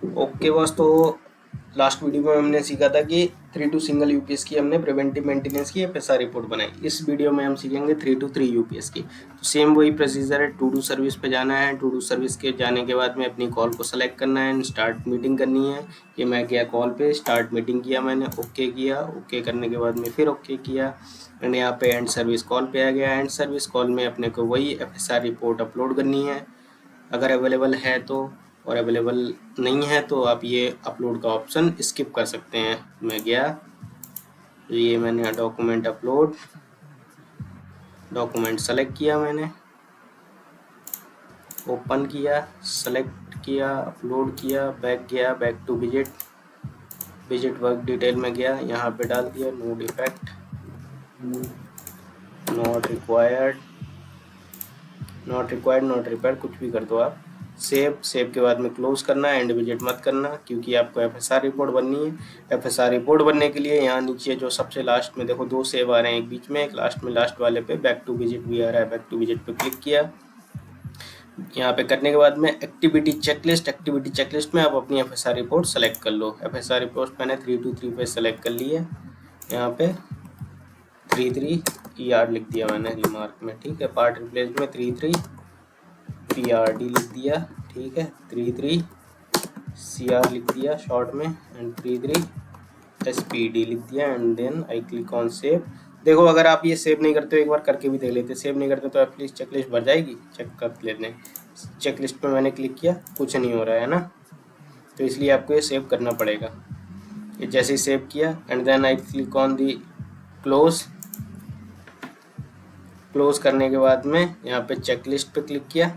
Okay boss, तो last video में हमने सीखा था कि 3 to सिंगल यूपीएस की हमने प्रिवेंटिव मेंटेनेंस की एफएसआर रिपोर्ट बनाई। इस वीडियो में हम सीखेंगे 3 to 3 यूपीएस की। तो सेम वही प्रोसीजर है, टू डू सर्विस पे जाना है। टू डू सर्विस के जाने के बाद में अपनी कॉल को सेलेक्ट करना है, स्टार्ट मीटिंग करनी है। ये मैं गया कॉल पे, स्टार्ट मीटिंग किया, मैंने ओके किया। ओके करने के बाद में फिर ओके किया, मैंने यहाँ पे एंड सर्विस कॉल पे आ गया। एंड सर्विस कॉल में अपने को वही एफएसआर रिपोर्ट अपलोड करनी है अगर अवेलेबल है तो, और अवेलेबल नहीं है तो आप ये अपलोड का ऑप्शन स्किप कर सकते हैं। मैं गया, ये मैंने डॉक्यूमेंट सेलेक्ट किया, मैंने ओपन किया, सेलेक्ट किया, अपलोड किया, बैक गया, back to visit work detail में गया, यहाँ पे डाल दिया no defect, not required, not repair, कुछ भी कर दो आप। सेव के बाद में क्लोज करना है, एंड विजिट मत करना क्योंकि आपको एफएसआर रिपोर्ट बननी है। एफएसआर रिपोर्ट बनने के लिए यहाँ नीचे जो सबसे लास्ट में देखो 2 सेव आ रहे हैं, एक बीच में, एक लास्ट में। लास्ट वाले पे बैक टू विजिट भी आ रहा है, बैक टू विजिट पे क्लिक किया। यहाँ पे करने के बाद में एक्टिविटी चेकलिस्ट में आप अपनी एफएसआर रिपोर्ट सेलेक्ट कर लो। एफएसआर रिपोर्ट मैंने 3 to 3 पे सेलेक्ट कर ली है। यहाँ पे 33 ER लिख दिया मैंने रिमार्क में, ठीक है। पार्ट रिप्लेस में 33 PRD लिख दिया, ठीक है। 33 CR लिख दिया शॉर्ट में, एंड 33 SPD लिख दिया, and then I click on save. देखो, अगर आप ये सेव नहीं करते हो, एक बार करके भी देख लेते। सेव नहीं करते तो एटलीस्ट चेकलिस्ट भर जाएगी, चेक कर लेते हैं। चेकलिस्ट पे मैंने क्लिक किया, कुछ नहीं हो रहा है ना, तो इसलिए आपको ये सेव करना पड़ेगा। ये जैसे ही सेव किया, and then I click on the close करने के बाद में यहाँ पे चेकलिस्ट पे क्लिक किया।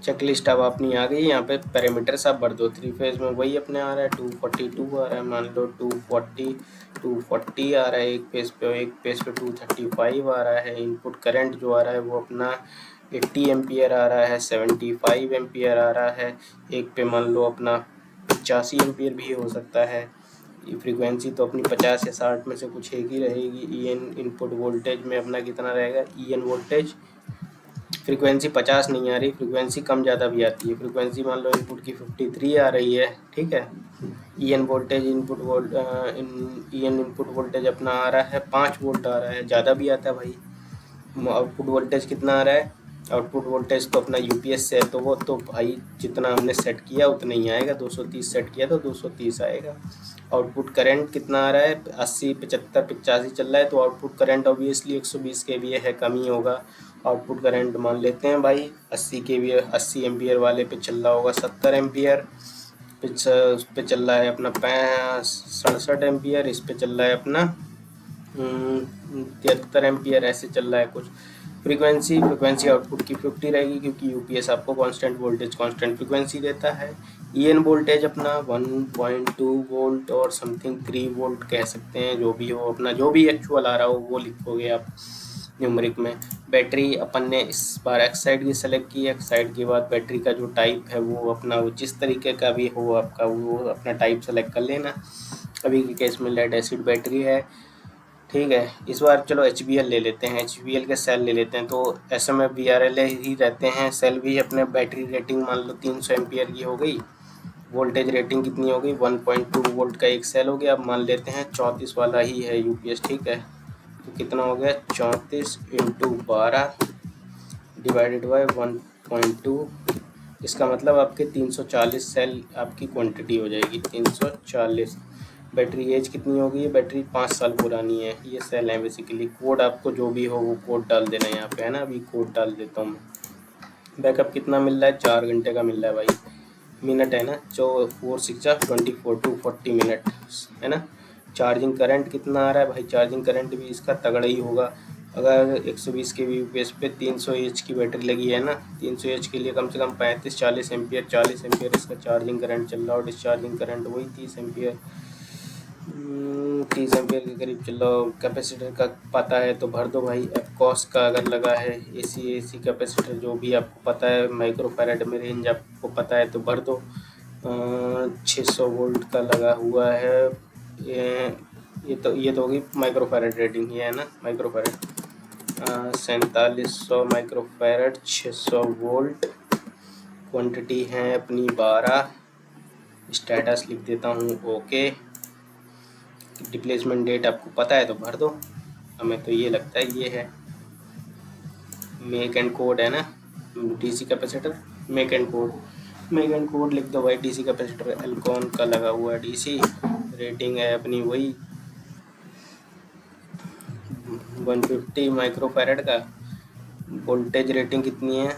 चेकलिस्ट अब अपनी आ गई। यहाँ पे पैरामीटर्स आप भर दो। 3 फेज में वही अपने आ रहा है, 242 आ रहा है, मान लो 240 आ रहा है एक पेज पे 235 आ रहा है। इनपुट करंट जो आ रहा है वो अपना 80 एम्पियर आ रहा है, 75 एम्पियर आ रहा है। एक पे मान लो अपना 85 एम्पियर भी हो सकता है। फ्रीक्वेंसी तो अपनी 50 या 60 में से कुछ एक ही रहेगी। EN इनपुट वोल्टेज में अपना कितना रहेगा, EN वोल्टेज। फ्रीक्वेंसी 50 नहीं आ रही, फ्रीक्वेंसी कम ज़्यादा भी आती है। फ्रीक्वेंसी मान लो इनपुट की 53 आ रही है, ठीक है। EN वोल्टेज इनपुट वोल्टेज अपना आ रहा है 5 वोल्ट आ रहा है, ज़्यादा भी आता है भाई। आउटपुट वोल्टेज कितना आ रहा है, आउटपुट वोल्टेज तो अपना यूपीएस से है, तो वो तो भाई जितना हमने सेट किया उतना ही आएगा। 230 सेट किया तो 230 आएगा। आउटपुट करंट कितना आ रहा है, 80 75 85 चल रहा है, तो आउटपुट करंट ऑब्वियसली 120 kVA है, कम ही होगा। आउटपुट करंट मान लेते हैं भाई 80 kVA, 80 एम्पियर वाले पे चल रहा होगा 70 एम्पियर। उस पे चल रहा है अपना 67 एम्पियर, इस पे चल रहा है अपना 73 एम्पियर, ऐसे चल रहा है कुछ। फ्रीक्वेंसी आउटपुट की 50 रहेगी क्योंकि यूपीएस आपको कांस्टेंट वोल्टेज कांस्टेंट फ्रीक्वेंसी देता है। EN वोल्टेज अपना 1.2 वोल्ट और समथिंग 3 वोल्ट कह सकते हैं, जो भी हो अपना, जो भी एक्चुअल आ रहा हो वो लिखोगे आप न्यूमरिक में। बैटरी अपन ने इस बार एक्स साइड की सेलेक्ट की। एक्स साइड के बाद बैटरी का जो टाइप है वो अपना, वो जिस तरीके का भी हो आपका, वो अपना टाइप सेलेक्ट कर लेना। अभी के केस में लेड एसिड बैटरी है, ठीक है। इस बार चलो HBL ले लेते हैं, HBL के सेल ले लेते हैं, तो SMF VRL ही रहते हैं। सेल भी अपने बैटरी रेटिंग मान लो 300 एम्पियर की हो गई। वोल्टेज रेटिंग कितनी हो गई, 1.2 वोल्ट का एक सेल हो गया। अब मान लेते हैं 34 वाला ही है यूपीएस, ठीक है। तो कितना हो गया, 34 × 12 डिवाइडेड बाई 1.2। इसका मतलब आपके 340 सेल आपकी क्वांटिटी हो जाएगी, 340। बैटरी एज कितनी होगी, ये बैटरी 5 साल पुरानी है। ये सेल है बेसिकली। कोड आपको जो भी हो वो कोड डाल देना यहाँ पे, है ना। अभी कोड डाल देता हूँ मैं। बैकअप कितना मिल रहा है, 4 घंटे का मिल रहा है भाई। मिनट है ना, 4 6 24 to 40 मिनट, है ना। चार्जिंग करंट कितना आ रहा है भाई, चार्जिंग करंट भी इसका तगड़ा ही होगा। अगर 120 kV यूपीएस पे 300 H की बैटरी लगी है ना, 300 H के लिए कम से कम 35-40 एम्पियर, 40 एम्पियर इसका चार्जिंग करंट चल रहा है। और डिस्चार्जिंग करंट वही 30 एम्पियर, 30 एम्पियर के करीब चल रहा हो। कैपेसिटर का पता है तो भर दो भाई। एफकॉस का अगर लगा है, AC कैपेसिटर जो भी आपको पता है, माइक्रोफैराड में रेंज आपको पता है तो भर दो। 600 वोल्ट का लगा हुआ है। ये तो होगी माइक्रोफैराड रेटिंग, ये है ना माइक्रोफैराड। 4700 माइक्रोफैराड, 600 वोल्ट, क्वांटिटी है अपनी 12, स्टेटस लिख देता हूँ ओके। रिप्लेसमेंट डेट आपको पता है तो भर दो, हमें तो ये लगता है ये है। मेक एंड कोड है ना, DC capacitor, make and code लिख दो भाई। डीसी कैपेसिटर एल्कॉन का लगा हुआ है डीसी। रेटिंग है अपनी वही 150 माइक्रोफैरड का। वोल्टेज रेटिंग कितनी है,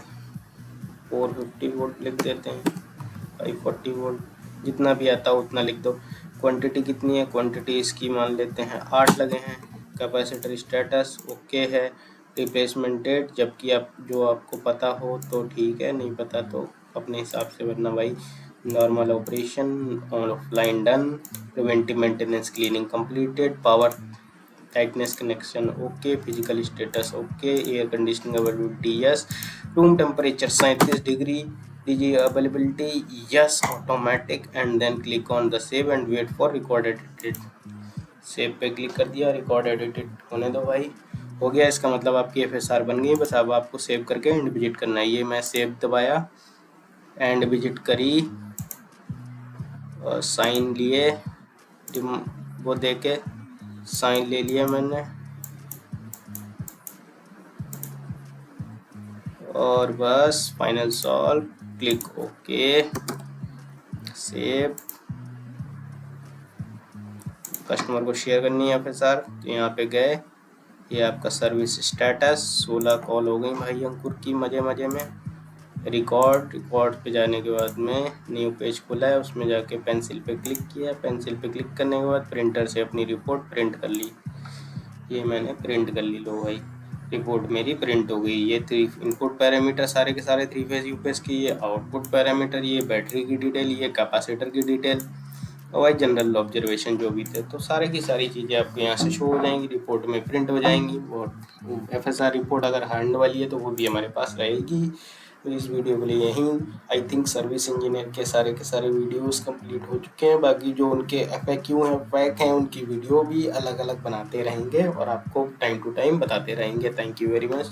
450 वोल्ट लिख देते हैं, 540 वोल्ट, जितना भी आता हो उतना लिख दो। क्वांटिटी कितनी है, क्वांटिटी इसकी मान लेते हैं 8 लगे हैं। कैपेसिटर स्टेटस ओके है। रिप्लेसमेंट डेट जबकि आप जो आपको पता हो तो ठीक है, नहीं पता तो अपने हिसाब से भरना भाई। Normal operation offline done, preventive maintenance cleaning completed, power tightness connection okay, physical status okay, air conditioning availability yes, room temperature 37 degree, दीजिए availability yes, automatic, and then click on the save and wait for record edited. Save पे click कर दिया, record edited होने दो भाई। हो गया, इसका मतलब आपकी FSR बन गई। बस अब आपको सेव करके एंड विजिट करना है। ये मैं सेव दबाया, एंड विजिट करी, और साइन लिए, वो दे के साइन ले लिया मैंने, और बस final solve, click okay, save. Customer को शेयर करनी है FSR, तो यहाँ पे गए, ये आपका सर्विस स्टेटस, 16 कॉल हो गई भाई अंकुर की मज़े मज़े में। रिकॉर्ड पे जाने के बाद में न्यू पेज खुला है, उसमें जाके पेंसिल पे क्लिक किया। पेंसिल पे क्लिक करने के बाद प्रिंटर से अपनी रिपोर्ट प्रिंट कर ली। ये मैंने प्रिंट कर ली, लो भाई रिपोर्ट मेरी प्रिंट हो गई। ये इनपुट पैरामीटर सारे के सारे 3 फेज यूपीएस की, ये आउटपुट पैरामीटर, ये बैटरी की डिटेल, ये कैपेसिटर की डिटेल, और भाई जनरल ऑब्जर्वेशन जो भी थे, तो सारे की सारी चीज़ें आपको यहाँ से शो हो जाएंगी, रिपोर्ट में प्रिंट हो जाएंगी। और FSR रिपोर्ट अगर हैंड वाली है तो वो भी हमारे पास रहेगी। तो इस वीडियो के लिए यहीं आई थिंक सर्विस इंजीनियर के सारे वीडियोस कंप्लीट हो चुके हैं। बाकी जो उनके FAQ हैं, पैक हैं, उनकी वीडियो भी अलग अलग बनाते रहेंगे और आपको टाइम टू टाइम बताते रहेंगे। Thank you very much.